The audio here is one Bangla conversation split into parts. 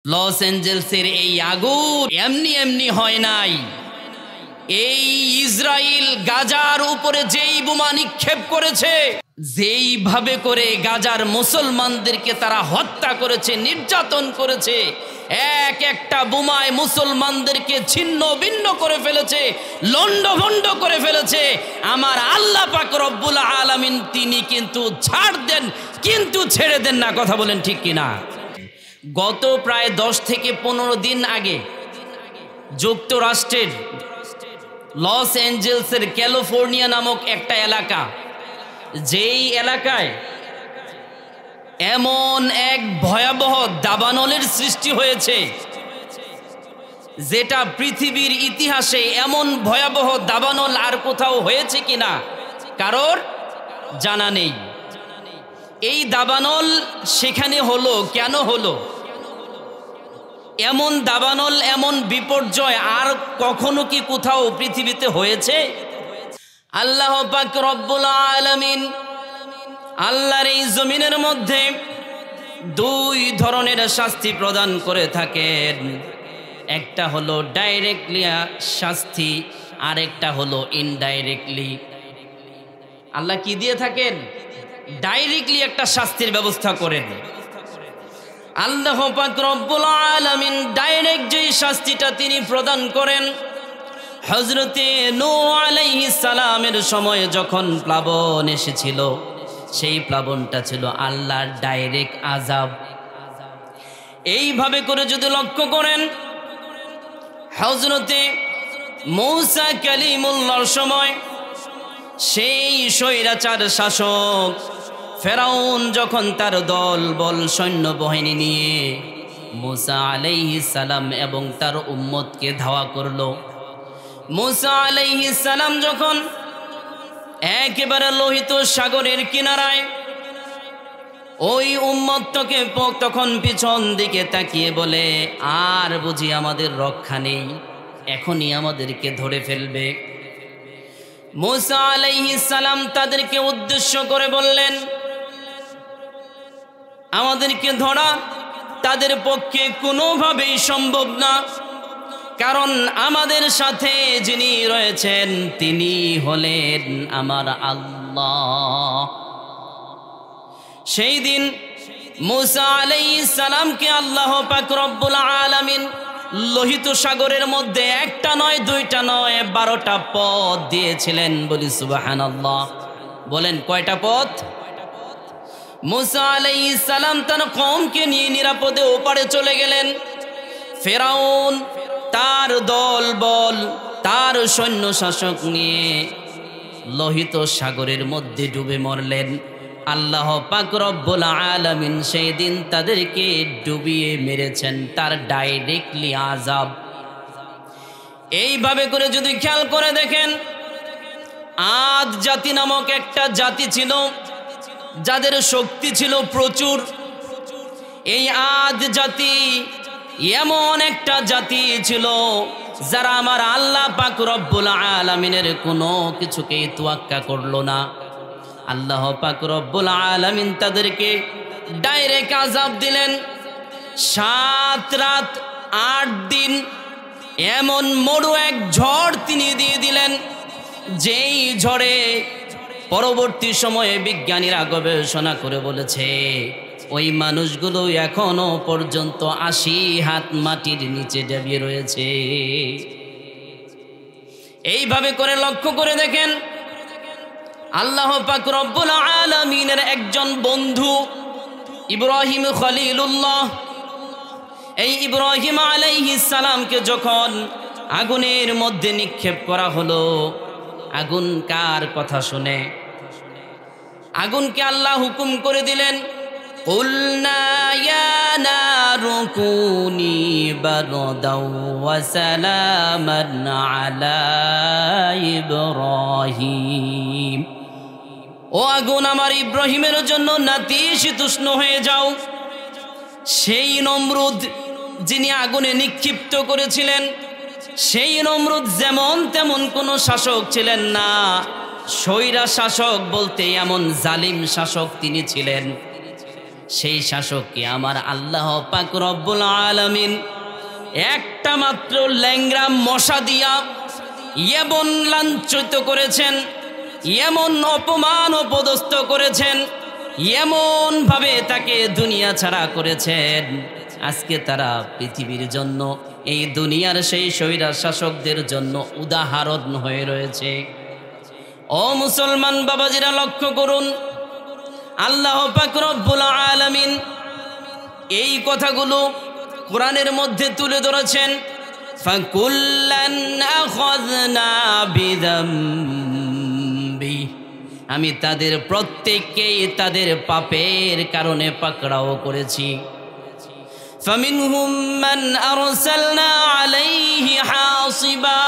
লস অ্যাঞ্জেলসের এই আগুন এমনি এমনি হয় নাই। এই ইসরায়েল গাজার উপরে যেই বোমা নিক্ষেপ করেছে, যেইভাবে করে গাজার মুসলমানদেরকে তারা হত্যা করেছে, নির্যাতন করেছে, এক একটা বোমায় মুসলমানদেরকে ছিন্ন ভিন্ন করে ফেলেছে, লন্ডভন্ড করে ফেলেছে। আমার আল্লাহ পাক রব্বুল আলামিন তিনি কিন্তু ছাড় দেন, কিন্তু ছেড়ে দেন না। কথা বলেন ঠিক কিনা? গত প্রায় 10 থেকে 15 দিন আগে যুক্তরাষ্ট্রের লস অ্যাঞ্জেলসের ক্যালিফোর্নিয়া নামক একটা এলাকা, যেই এলাকায় এমন এক ভয়াবহ দাবানলের সৃষ্টি হয়েছে, যেটা পৃথিবীর ইতিহাসে এমন ভয়াবহ দাবানল আর কোথাও হয়েছে কিনা কারোর জানা নেই। এই দাবানল সেখানে হলো, কেন হলো? এমন দাবানল, এমন বিপর্যয় আর কখনো কি কোথাও পৃথিবীতে হয়েছে? আল্লাহ পাক রব্বুল আলামিন আল্লাহর এই জমিনের মধ্যে 2 ধরনের শাস্তি প্রদান করে থাকেন। একটা হলো ডাইরেক্টলি শাস্তি, আর একটা হলো ইনডাইরেক্টলি। আল্লাহ কি দিয়ে থাকেন? ডাইরেক্টলি একটা শাস্তির ব্যবস্থা করেন। আল্লাহ পাক রব্বুল আলামিন ডাইরেক্ট যে শাস্তিটা তিনি প্রদান করেন, হযরতে নূহ আলাইহিস সালামের সময়ে যখন প্লাবন এসেছিল, সেই প্লাবনটা ছিল আল্লাহর ডাইরেক্ট আযাব। এইভাবে করে যদি লক্ষ্য করেন, হযরতে মূসা কালিমুল্লাহর সময় সেই স্বৈরাচার শাসক ফেরাউন যখন তার দল বল সৈন্য বাহিনী নিয়ে মূসা আলাইহিস সালাম এবং তার উম্মতকে ধাওয়া করলো, মূসা আলাইহিস সালাম যখন একেবারে লোহিত সাগরের কিনারায়, ওই উম্মতকে তখন পিছন দিকে তাকিয়ে বলে, আর বুঝি আমাদের রক্ষা নেই, এখনই আমাদেরকে ধরে ফেলবে। মূসা আলাইহিস সালাম তাদেরকে উদ্দেশ্য করে বললেন, আমাদেরকে ধরা তাদের পক্ষে কোনোভাবেই সম্ভব না, কারণ আমাদের সাথে যিনি রয়েছেন তিনি হলেন আমার আল্লাহ। সেই দিন মূসা আলাইহিস সালামকে আল্লাহ পাক রব্বুল আলামিন লোহিত সাগরের মধ্যে একটা নয়, দুইটা নয়, 12টা পথ দিয়েছিলেন। বলি সুবহানাল্লাহ। বলেন কয়টা পথ? মূসা আলাইহিস সালাম তার কওমকে নিয়ে নিরাপদে ওপারে চলে গেলেন। ফেরাউন তার দল বল, তার সৈন্য শাসক নিয়ে লোহিত সাগরের মধ্যে ডুবে মরলেন। আল্লাহ পাক রব্বুল আলামিন সেই দিন তাদেরকে ডুবিয়ে মেরেছেন, তার ডাইরেক্টলি আযাব। এইভাবে করে যদি খেয়াল করে দেখেন, আদ জাতি নামক একটা জাতি ছিল, যাদের শক্তি ছিল প্রচুর। এই আদ জাতি এমন একটা জাতি ছিল যারা আমার আল্লাহ পাক রব্বুল আলামিনের কোনো কিছুকেই তোয়াক্কা করলো না। আল্লাহ পাক রব্বুল আলামিন তাদেরকে ডাইরেক্ট আযাব দিলেন। 7 রাত 8 দিন এমন মরু এক ঝড় তিনি দিয়ে দিলেন, যেই ঝড়ে পরবর্তী সময়ে বিজ্ঞানীরা গবেষণা করে বলেছে, ওই মানুষগুলো এখনো পর্যন্ত 80 হাত মাটির নিচে ডুবে রয়েছে। এইভাবে করে লক্ষ্য করে দেখেন, আল্লাহ পাক রব্বুল আলামিনের একজন বন্ধু ইব্রাহিম খলিলুল্লাহ, এই ইব্রাহিম আলাইহিস সালামকে যখন আগুনের মধ্যে নিক্ষেপ করা হলো, আগুন কার কথা শুনে? আগুনকে আল্লাহ হুকুম করে দিলেন, কুলনা ইয়া নারু কুনি বারদাও ওয়া সালামান আলা ইব্রাহিম। ও আগুন, আমার ইব্রাহিমের জন্য নাতিশীতোষ্ণ হয়ে যাও। সেই নমরুদ যিনি আগুনে নিক্ষিপ্ত করেছিলেন, সেই নমরুদ যেমন তেমন কোনো শাসক ছিলেন না, স্বৈরা শাসক বলতে এমন জালিম শাসক তিনি ছিলেন। সেই শাসককে আমার আল্লাহ পাক রব্বুল আলামিন একটা মাত্র ল্যাংড়া মশা দিয়া এমন লাঞ্ছিত করেছেন, এমন অপমান অপদস্থ করেছেন, এমন ভাবে তাকে দুনিয়া ছাড়া করেছেন। আজকে তারা পৃথিবীর জন্য, এই দুনিয়ার সেই স্বৈরা শাসকদের জন্য উদাহরণ হয়ে রয়েছে। ও মুসলমান বাবাজিরা, লক্ষ্য করুন, আল্লাহ পাক রব্বুল আলামিন এই কথাগুলো কোরআনের মধ্যে তুলে ধরেছেন। ফাকুল্লান আখাযনা বিযামবি, আমি তাদের প্রত্যেককেই তাদের পাপের কারণে পাকড়াও করেছি। ফামিনহুম মান আরসালনা আলাইহি হাসিবা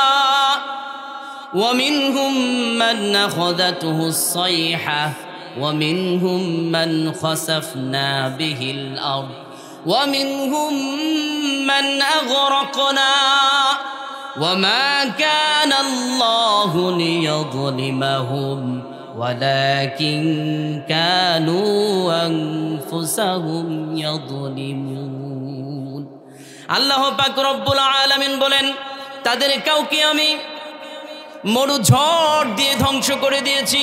ওয়া মিনহুম মান আখাযাতহুস সাইহা ওয়া মিনহুম মান খাসাফনা বিহিল আরদ ওয়া মিনহুম মান আগরাকনা ওয়া মা কানা আল্লাহু লিয়াযলিমাহুম ওয়ালাকিন কানু আনফুসাহুম ইয়াযলিমুন। আল্লাহ পাক রব্বুল আলামিন বলেন, তাদের কাউকে আমি মরু ঝড় দিয়ে ধ্বংস করে দিয়েছি,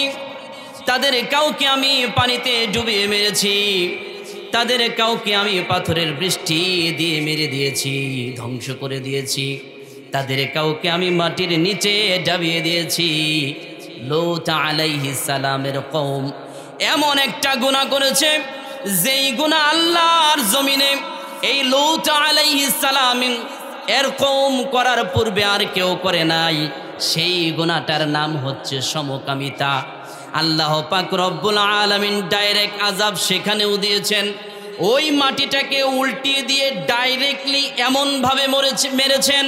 তাদের কাউকে আমি পানিতে ডুবিয়ে মেরেছি, তাদের কাউকে আমি পাথরের বৃষ্টি দিয়ে মেরে দিয়েছি, ধ্বংস করে দিয়েছি, তাদের কাউকে আমি মাটির নিচে ডাবিয়ে দিয়েছি। লূত আলাইহিস সালামের কওম এমন একটা গুনাহ করেছে, যেই গুনাহ আল্লাহর জমিনে এই লূত আলাইহিস সালাম এর কওম করার পূর্বে আর কেউ করে নাই। সেই গুনাহটার নাম হচ্ছে সমকামিতা। আল্লাহ পাক রব্বুল আলামিন ডাইরেক্ট আযাব সেখানেও দিয়েছেন। ওই মাটিটাকে উল্টিয়ে দিয়ে ডাইরেক্টলি এমনভাবে মেরেছেন,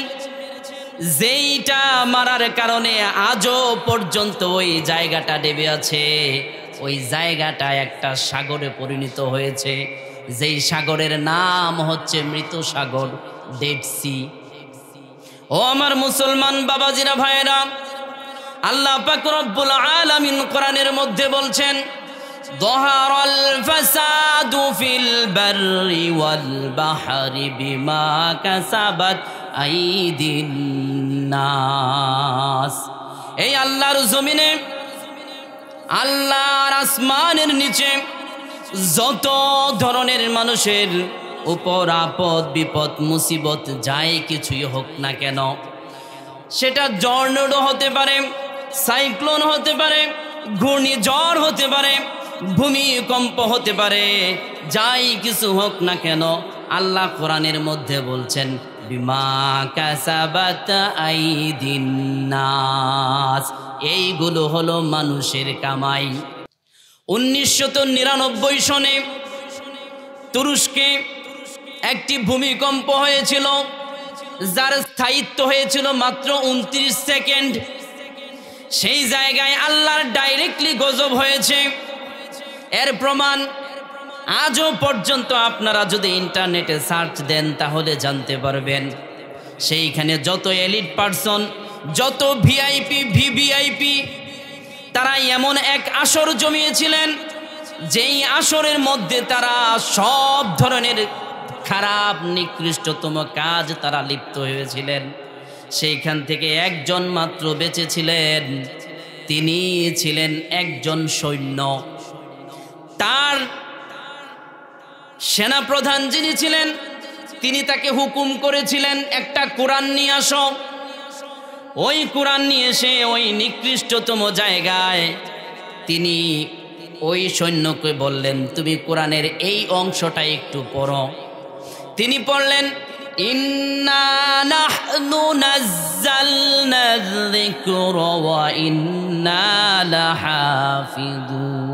যেইটা মারার কারণে আজও পর্যন্ত ওই জায়গাটা ডেবে আছে। ওই জায়গাটা একটা সাগরে পরিণত হয়েছে, যেই সাগরের নাম হচ্ছে মৃত সাগর, ডেড সি। ও আমার মুসলমান বাবাজিরা, ভাইরা, আল্লাহ পাক রব্বুল আলামিন কোরআনের মধ্যে বলছেন, যহারাল ফাসাদু ফিল বাররি ওয়াল বাহরি বিমা কাসাবাত আইদিন নাস। এই আল্লাহর জমিনে, আল্লাহর আসমানের নিচে যত ধরনের মানুষের উপর আপদ বিপদ মুসিবত যাই কিছুই হোক না কেন, সেটা টর্নেডো হতে পারে, সাইক্লোন হতে পারে, ঘূর্ণিঝড় হতে পারে, ভূমিকম্প হতে পারে, যাই কিছু হোক না কেন, আল্লাহ কোরআনের মধ্যে বলছেন বিমা কাসাবাত আইদিন নাস, এইগুলো হলো মানুষের কামাই। 1999 সনে তুরস্কে একটি ভূমিকম্প হয়েছিল, যার স্থায়িত্ব হয়েছিল মাত্র 29 সেকেন্ড। সেই জায়গায় আল্লাহর ডাইরেক্টলি গজব হয়েছে। এর প্রমাণ আজও পর্যন্ত আপনারা যদি ইন্টারনেটে সার্চ দেন তাহলে জানতে পারবেন। সেইখানে যত এলিট পারসন, যত ভিআইপি ভিভিআইপি, তারা এমন এক আসর জমিয়েছিলেন, যেই আসরের মধ্যে তারা সব ধরনের খারাপ নিকৃষ্টতম কাজ তারা লিপ্ত হয়েছিলেন। সেইখান থেকে একজন মাত্র বেঁচে ছিলেন, তিনি ছিলেন একজন সৈন্য। তার সেনাপ্রধান যিনি ছিলেন, তিনি তাকে হুকুম করেছিলেন একটা কোরআন নিয়ে আসো। ওই কোরআন নিয়ে এসে ওই নিকৃষ্টতম জায়গায় তিনি ওই সৈন্যকে বললেন, তুমি কোরআনের এই অংশটা একটু পড়ো। তিনি পড়লেন, ইন্না নাহনু নাযালনা যিকরা ওয়া ইন্না লাহাফিযুন।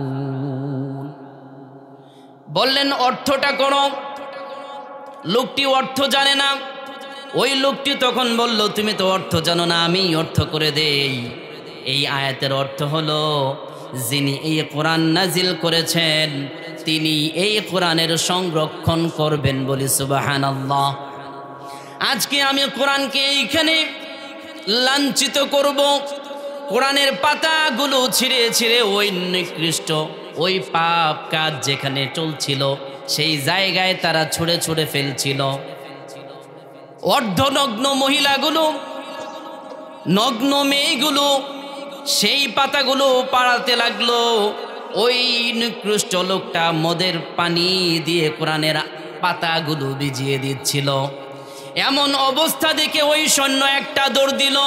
বললেন অর্থটা করো। লোকটি অর্থ জানে না। ওই লোকটি তখন বলল, তুমি তো অর্থ জানো না, আমি অর্থ করে দেই। এই আয়াতের অর্থ হলো, যিনি এই কোরআন নাজিল করেছেন তিনি এই কোরআনের সংরক্ষণ করবেন, বলি সুবহানাল্লাহ। আজকে আমি কোরআনকে এইখানে লাঞ্ছিত করব, কোরআনের পাতাগুলো ছিঁড়ে ছিঁড়ে ওই নিকৃষ্ট ওই পাপ কাজ যেখানে চলছিল সেই জায়গায় তারা ছুঁড়ে ছুঁড়ে ফেলছিল। অর্ধনগ্ন মহিলাগুলো, নগ্ন মেয়েগুলো সেই পাতাগুলো পাড়াতে লাগলো। ওই নিকৃষ্ট লোকটা মদের পানি দিয়ে কোরআনের পাতাগুলো ভিজিয়ে দিচ্ছিল। এমন অবস্থা দেখে ওই সৈন্য একটা দৌড় দিল।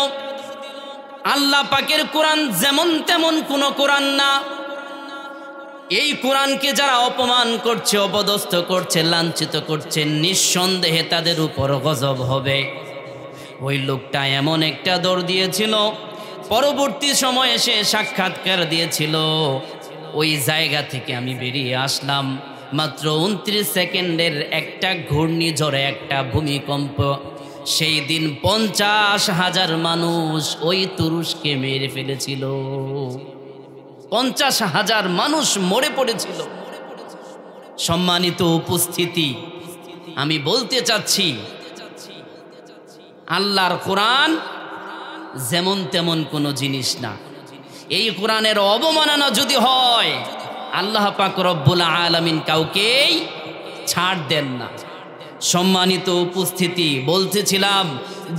আল্লাহ পাকের কোরআন যেমন তেমন কোনো কোরআন না। এই কোরআনকে যারা অপমান করছে, অপদস্থ করছে, লাঞ্ছিত করছে, নিঃসন্দেহে তাদের উপর গজব হবে। ওই লোকটা এমন একটা দৌড় দিয়েছিল, পরবর্তী সময়ে সে সাক্ষাৎকার দিয়েছিল, ওই জায়গা থেকে আমি বেরিয়ে আসলাম মাত্র 29 সেকেন্ডের একটা ঘূর্ণিঝড়ে, একটা ভূমিকম্প, সেই দিন 50,000 মানুষ ওই তুরস্কে মেরে ফেলেছিল। 50,000 মানুষ মরে পড়েছিল। সম্মানিত উপস্থিতি, আমি বলতে চাচ্ছি আল্লাহর কোরআন যেমন তেমন কোনো জিনিস না। এই কোরআনের অবমাননা যদি হয়, আল্লাহ পাক রব্বুল আলামিন কাউকেই ছাড় দেন না। সম্মানিত উপস্থিতি, বলতেছিলাম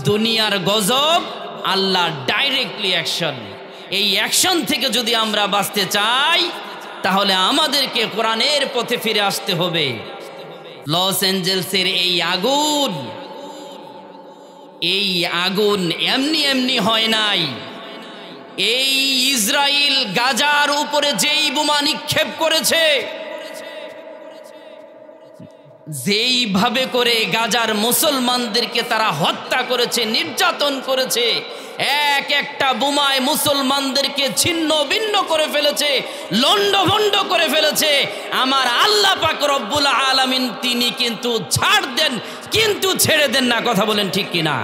দুনিয়ার গজব, আল্লাহ ডাইরেক্টলি অ্যাকশন। এই অ্যাকশন থেকে যদি আমরা বাঁচতে চাই, তাহলে আমাদেরকে কোরআনের পথে ফিরে আসতে হবে। লস অ্যাঞ্জেলসের এই আগুন এমনি এমনি হয় নাই। এই ইসরায়েল গাজার উপরে যেই বোমা নিক্ষেপ করেছে, যেইভাবে করে গাজার মুসলমানদেরকে তারা হত্যা করেছে, নির্যাতন করেছে, এক একটা বোমায় মুসলমানদেরকে ছিন্ন ভিন্ন করে ফেলেছে, লন্ডভন্ড করে ফেলেছে। আমার আল্লাহ পাক রব্বুল আলামিন তিনি কিন্তু ছাড় দেন, কিন্তু ছেড়ে দেন না। কথা বলেন ঠিক কিনা?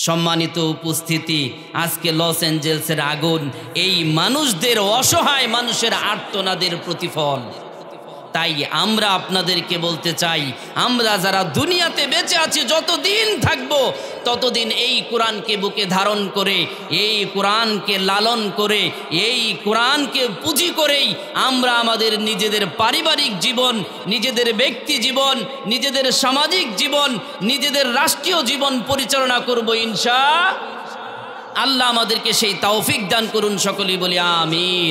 সম্মানিত উপস্থিতি, আজকে লস অ্যাঞ্জেলসের আগুন এই মানুষদের, অসহায় মানুষের আর্তনাদের প্রতিফল। তাই আমরা আপনাদেরকে বলতে চাই, আমরা যারা দুনিয়াতে বেঁচে আছি, যতদিন থাকবো ততদিন এই কোরআনকে বুকে ধারণ করে, এই কোরআনকে লালন করে, এই কোরআনকে পুঁজি করেই আমরা আমাদের নিজেদের পারিবারিক জীবন, নিজেদের ব্যক্তি জীবন, নিজেদের সামাজিক জীবন, নিজেদের রাষ্ট্রীয় জীবন পরিচালনা করব ইনশাআল্লাহ। আল্লাহ আমাদেরকে সেই তৌফিক দান করুন। সকলেই বলি আমিন।